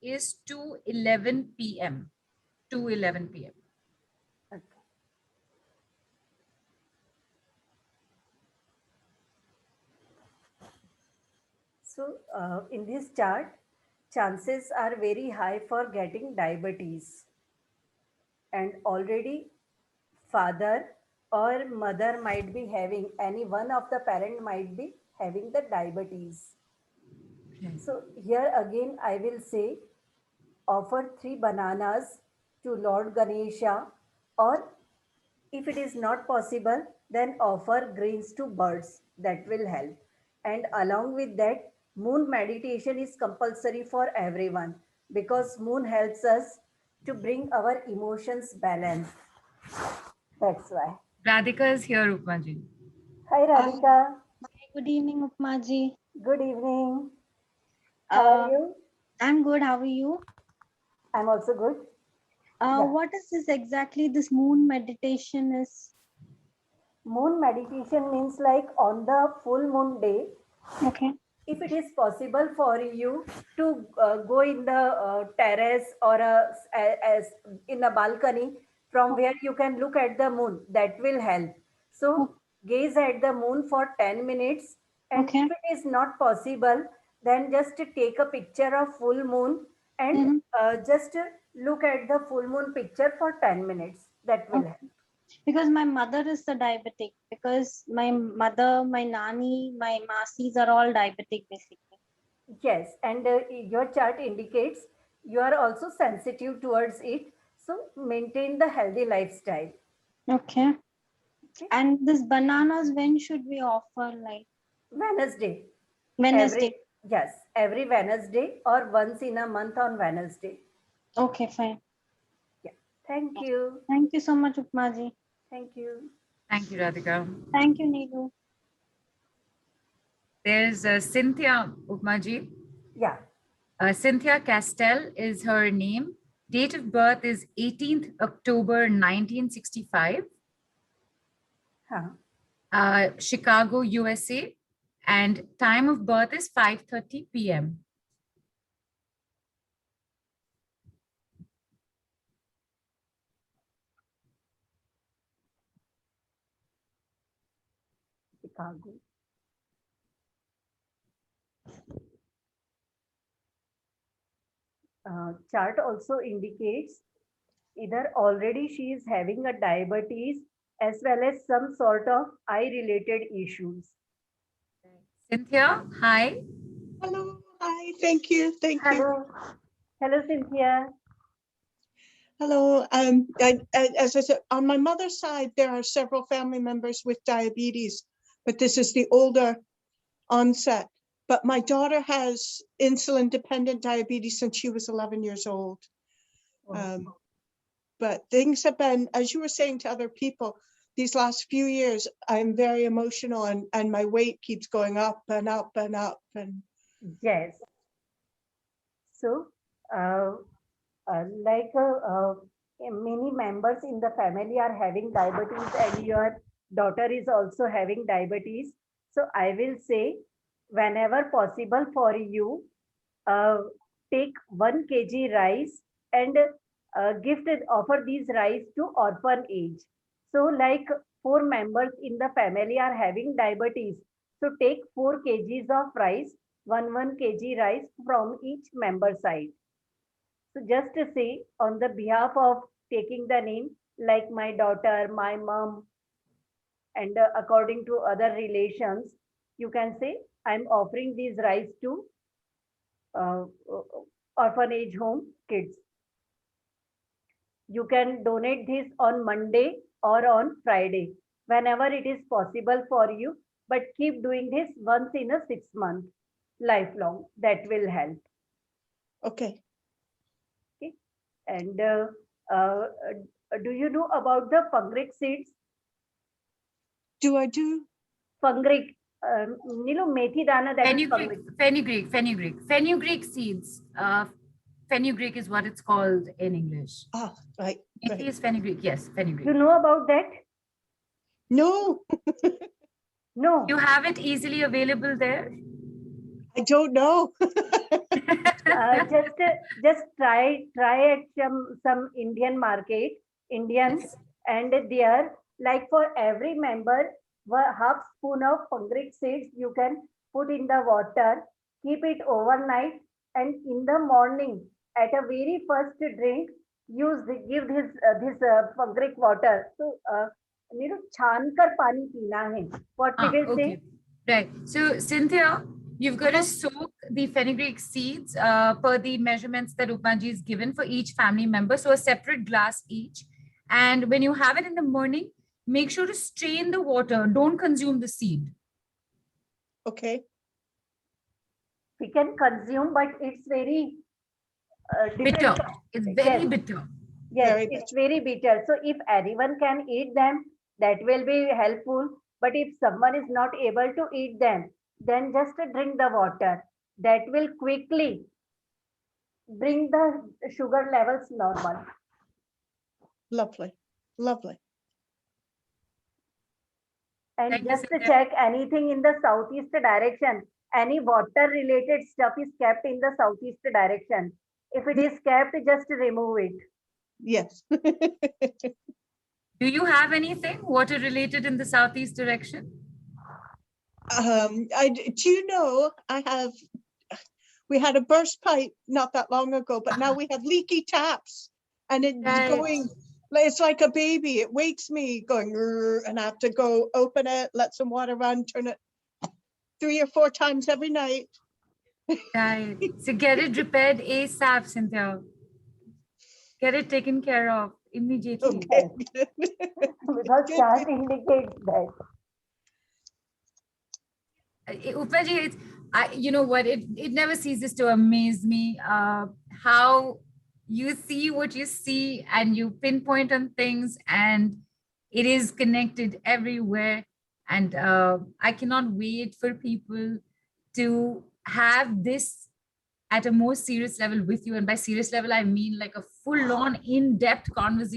is 2:11 p.m. 2:11 p.m. Okay. So in this chart, chances are very high for getting diabetes, and already father or mother might be having, any one of the parent might be having the diabetes. Okay. So here again I will say, offer 3 bananas to Lord Ganesha, or if it is not possible, then offer grains to birds. That will help. And along with that, moon meditation is compulsory for everyone, because moon helps us to bring our emotions balance. That's why. Radhika is here, Upma ji. Hi Radhika. Good evening, Upma ji. Good evening. How are you? I'm good. How are you? I'm also good. Yeah. What is this exactly? This moon meditation is? Moon meditation means like on the full moon day, Okay. if it is possible for you to go in the terrace or as in a balcony from where you can look at the moon, that will help. So gaze at the moon for 10 minutes, and Okay. if it is not possible, then just take a picture of full moon and just look at the full moon picture for 10 minutes. That will help. Because my mother is a diabetic. Because my mother, my nani, my masis are all diabetic basically. Yes, and your chart indicates you are also sensitive towards it. So maintain the healthy lifestyle. Okay. Okay. And this bananas, when should we offer? Like Wednesday. Wednesday. Every Wednesday or once in a month on Wednesday. Okay, fine. Yeah. Thank you. Thank you so much, Upma ji. Thank you. Thank you, Radhika. Thank you, Neelu. There's Cynthia, Upma ji. Yeah. Cynthia Castell is her name. Date of birth is 18th October 1965. Huh. Chicago, USA. And time of birth is 5:30 p.m. Chicago. Chart also indicates either already she is having a diabetes as well as some sort of eye related issues. Cynthia, hi. Hello, hi, thank you, thank you. Hello. Hello, Cynthia. Hello, as I said, on my mother's side, there are several family members with diabetes, but this is the older onset. But my daughter has insulin dependent diabetes since she was 11 years old. But things have been, as you were saying to other people, these last few years, I'm very emotional and my weight keeps going up and up and up. And Yes. So, many members in the family are having diabetes, and your daughter is also having diabetes. So, I will say, whenever possible for you, uh, take 1 kg rice and offer these rice to orphan age. So, like 4 members in the family are having diabetes. So, take 4 kgs of rice, 1 kg rice from each member side. So just to say on the behalf of taking the name, like my daughter, my mom, and according to other relations, you can say I'm offering these rice to uh, orphanage home kids. You can donate this on Monday or on Friday, whenever it is possible for you. But keep doing this once in a 6 month, lifelong. That will help. okay. Okay. And uh, do you know about the fungric seeds? Do I do? Fungric, Nilu, methi dana, that is Fenugreek, fenugreek seeds. Fenugreek is what it's called in English. Ah, right. Methi is fenugreek. Yes, fenugreek. You know about that? No. No. You have it easily available there? I don't know. Just try at some Indian market, Indians, Yes. and there, like for every member, half spoon of fungric seeds you can put in the water, keep it overnight, and in the morning, at a very first drink, give this fungric water. So छान कर पानी पीना है. What we will say? Okay. Right. So, Cynthia, you've got to soak the fenugreek seeds per the measurements that Upmaji is given for each family member. So, a separate glass each. And when you have it in the morning, make sure to strain the water. Don't consume the seed. Okay. We can consume, but it's very Bitter. different. It's very Yes. bitter. Yes, Very it's very bitter. So if anyone can eat them, that will be helpful. But if someone is not able to eat them, then just drink the water. That will quickly bring the sugar levels normal. Lovely. Lovely. And Thank you, just to Cynthia. check anything in the southeast direction, any water related stuff is kept in the southeast direction. If it is kept, just remove it. Yes. Do you have anything water related in the southeast direction? Do you know, we had a burst pipe not that long ago, but now we have leaky taps and it's Right. going, it's like a baby. It wakes me going, "Rrr," and I have to go open it, let some water run, turn it 3 or 4 times every night. Right. So get it repaired ASAP, Cynthia. Get it taken care of immediately. Okay. Because Good, chart good. indicates that. Upaji, you know what, it never ceases to amaze me how you see what you see and you pinpoint on things and it is connected everywhere. And I cannot wait for people to have this at a more serious level with you. And by serious level, I mean like a full on in-depth conversation